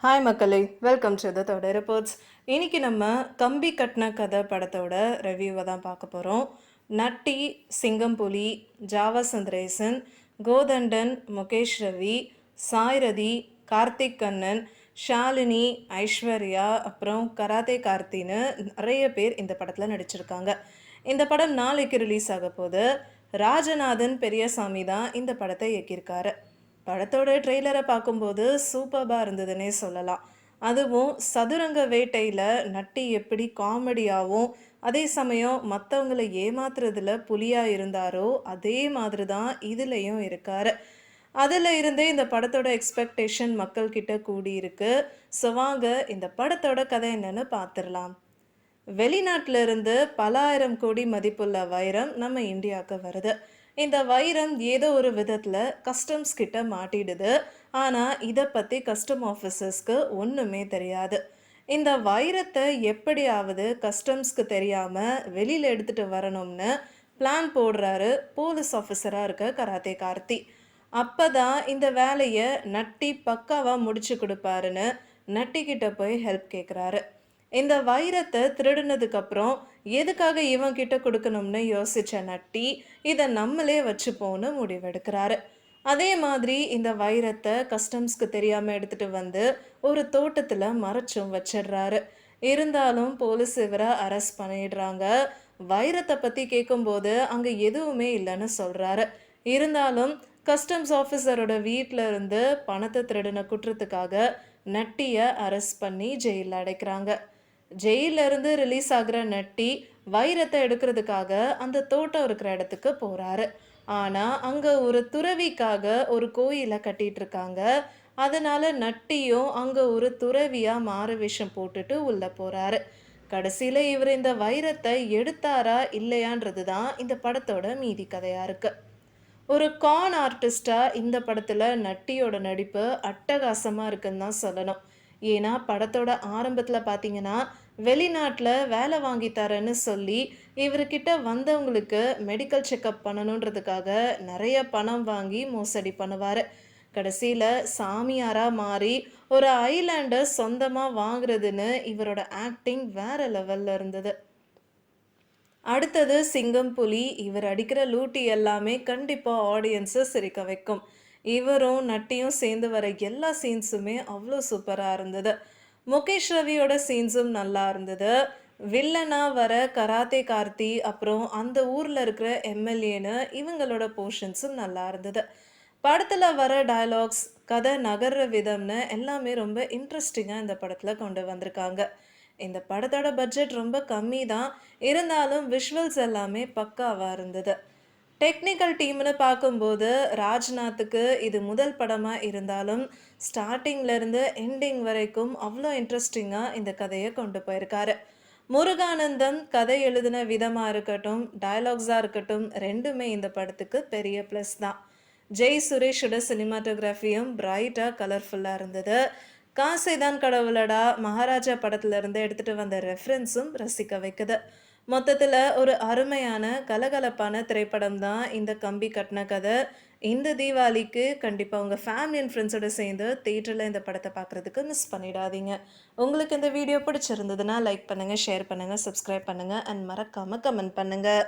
Hi மக்களே, welcome to the third reports. இன்னைக்கு நம்ம கம்பி கட்டின கதை படத்தோட ரிவ்யூவை தான் பார்க்க போகிறோம். நட்டி, சிங்கம்புலி, ஜாவா சந்திரேசன், கோதண்டன், முகேஷ் ரவி, சாய்ரதி, கார்த்திக் கண்ணன், ஷாலினி, ஐஸ்வர்யா, அப்புறம் கராத்தே கார்த்தின்னு நிறைய பேர் இந்த படத்தில் நடிச்சிருக்காங்க. இந்த படம் நாளைக்கு ரிலீஸ் ஆக போது. ராஜநாதன் பெரியசாமி தான் இந்த படத்தை இயக்கியிருக்காரு. படத்தோட ட்ரெய்லரை பார்க்கும்போது சூப்பராக இருந்ததுன்னே சொல்லலாம். அதுவும் சதுரங்க வேட்டையில் நட்டி எப்படி காமெடியாகவும் அதே சமயம் மற்றவங்களை ஏமாத்துறதுல புலியாக இருந்தாரோ அதே மாதிரி தான் இதுலேயும் இருக்கார். அதில் இருந்தே இந்த படத்தோட எக்ஸ்பெக்டேஷன் மக்கள்கிட்ட கூடியிருக்கு. ஸோ வாங்க இந்த படத்தோட கதை என்னன்னு பார்த்துடலாம். வெளிநாட்டில இருந்து பல ஆயிரம் கோடி மதிப்புள்ள வைரம் நம்ம இந்தியாவுக்கு வருது. இந்த வைரம் ஏதோ ஒரு விதத்தில் கஸ்டம்ஸ் கிட்ட மாட்டிடுது. ஆனால் இதை பற்றி கஸ்டம் ஆஃபீஸர்ஸ்க்கு ஒன்றுமே தெரியாது. இந்த வைரத்தை எப்படியாவது கஸ்டம்ஸ்க்கு தெரியாமல் வெளியில் எடுத்துகிட்டு வரணும்னு பிளான் போடுறாரு போலீஸ் ஆஃபீஸராக இருக்க கராத்தே கார்த்தி. அப்போ தான் இந்த வேலையை நட்டி பக்காவாக முடிச்சு கொடுப்பாருன்னு நட்டிக்கிட்ட போய் ஹெல்ப் கேட்குறாரு. இந்த வைரத்தை திருடினதுக்கப்புறம் எதுக்காக இவன் கிட்ட கொடுக்கணும்னு யோசிச்ச நட்டி இதை நம்மளே வச்சுப்போன்னு முடிவெடுக்கிறாரு. அதே மாதிரி இந்த வைரத்தை கஸ்டம்ஸ்க்கு தெரியாமல் எடுத்துகிட்டு வந்து ஒரு தோட்டத்தில் மறைச்சும் வச்சிடுறாரு. இருந்தாலும் போலீஸ் இவரை அரெஸ்ட் பண்ணிடுறாங்க. வைரத்தை பற்றி கேட்கும்போது அங்கே எதுவுமே இல்லைன்னு சொல்கிறாரு. இருந்தாலும் கஸ்டம்ஸ் ஆஃபீஸரோட வீட்டில் இருந்து பணத்தை திருடின குற்றத்துக்காக நட்டியை அரெஸ்ட் பண்ணி ஜெயிலில் அடைக்கிறாங்க. ஜெயிலிருந்து ரிலீஸ் ஆகிற நட்டி வைரத்தை எடுக்கிறதுக்காக அந்த தோட்டம் இருக்கிற இடத்துக்கு போகிறாரு. ஆனால் அங்கே ஒரு துறவிக்காக ஒரு கோயிலை கட்டிட்டு இருக்காங்க. அதனால நட்டியும் அங்கே ஒரு துறவியாக மாறு வேஷம் போட்டுட்டு உள்ளே போகிறாரு. கடைசியில் இவர் இந்த வைரத்தை எடுத்தாரா இல்லையான்றது தான் இந்த படத்தோட மீதி கதையாக இருக்குது. ஒரு கான் ஆர்டிஸ்டாக இந்த படத்தில் நட்டியோட நடிப்பு அட்டகாசமாக இருக்குன்னு தான் சொல்லணும். ஏன்னா படத்தோட ஆரம்பத்தில் பார்த்தீங்கன்னா வெளிநாட்டில் வேலை வாங்கி தரேன்னு சொல்லி இவர்கிட்ட வந்தவங்களுக்கு மெடிக்கல் செக்கப் பண்ணணுன்றதுக்காக நிறைய பணம் வாங்கி மோசடி பண்ணுவார். கடைசியில் சாமியாராக மாறி ஒரு ஐலாண்டை சொந்தமாக வாங்குறதுன்னு இவரோட ஆக்டிங் வேற லெவலில் இருந்தது. அடுத்தது சிங்கம் புலி. இவர் அடிக்கிற லூட்டி எல்லாமே கண்டிப்பாக ஆடியன்ஸை சிரிக்க வைக்கும். இவரும் நட்டியும் சேர்ந்து வர எல்லா சீன்ஸுமே அவ்வளோ சூப்பராக இருந்தது. முகேஷ் ரவியோட சீன்ஸும் நல்லா இருந்தது. வில்லனா வர கராத்தே கார்த்தி, அப்புறம் அந்த ஊரில் இருக்கிற எம்எல்ஏன்னு இவங்களோட போர்ஷன்ஸும் நல்லா இருந்தது. படத்தில் வர டயலாக்ஸ், கதை நகர்ற விதம்னு எல்லாமே ரொம்ப இன்ட்ரெஸ்டிங்காக இந்த படத்தில் கொண்டு வந்திருக்காங்க. இந்த படத்தோட பட்ஜெட் ரொம்ப கம்மி தான். இருந்தாலும் விஷுவல்ஸ் எல்லாமே பக்காவாக இருந்தது. டெக்னிக்கல் டீம்னு பார்க்கும்போது ராஜ்நாத்துக்கு இது முதல் படமாக இருந்தாலும் ஸ்டார்டிங்லேருந்து எண்டிங் வரைக்கும் அவ்வளோ இன்ட்ரெஸ்டிங்காக இந்த கதையை கொண்டு போயிருக்காரு. முருகானந்தம் கதை எழுதின விதமாக இருக்கட்டும், டயலாக்ஸாக இருக்கட்டும், ரெண்டுமே இந்த படத்துக்கு பெரிய ப்ளஸ் தான். ஜெய் சுரேஷோட சினிமாட்டோகிராஃபியும் பிரைட்டாக கலர்ஃபுல்லாக இருந்தது. காசைதான் கடவுளடா மகாராஜா படத்துலேருந்து எடுத்துகிட்டு வந்த ரெஃபரன்ஸும் ரசிக்க வைக்குது. மொத்தத்தில் ஒரு அருமையான கலகலப்பான திரைப்படம் தான் இந்த கம்பி கட்டின கதை. இந்த தீபாவளிக்கு கண்டிப்பாக உங்கள் ஃபேமிலி அண்ட் ஃப்ரெண்ட்ஸோடு சேர்ந்து தேட்டரில் இந்த படத்தை பார்க்குறதுக்கு மிஸ் பண்ணிடாதீங்க. உங்களுக்கு இந்த வீடியோ பிடிச்சிருந்ததுன்னா லைக் பண்ணுங்கள், ஷேர் பண்ணுங்கள், சப்ஸ்கிரைப் பண்ணுங்கள் அண்ட் மறக்காமல் கமெண்ட் பண்ணுங்கள்.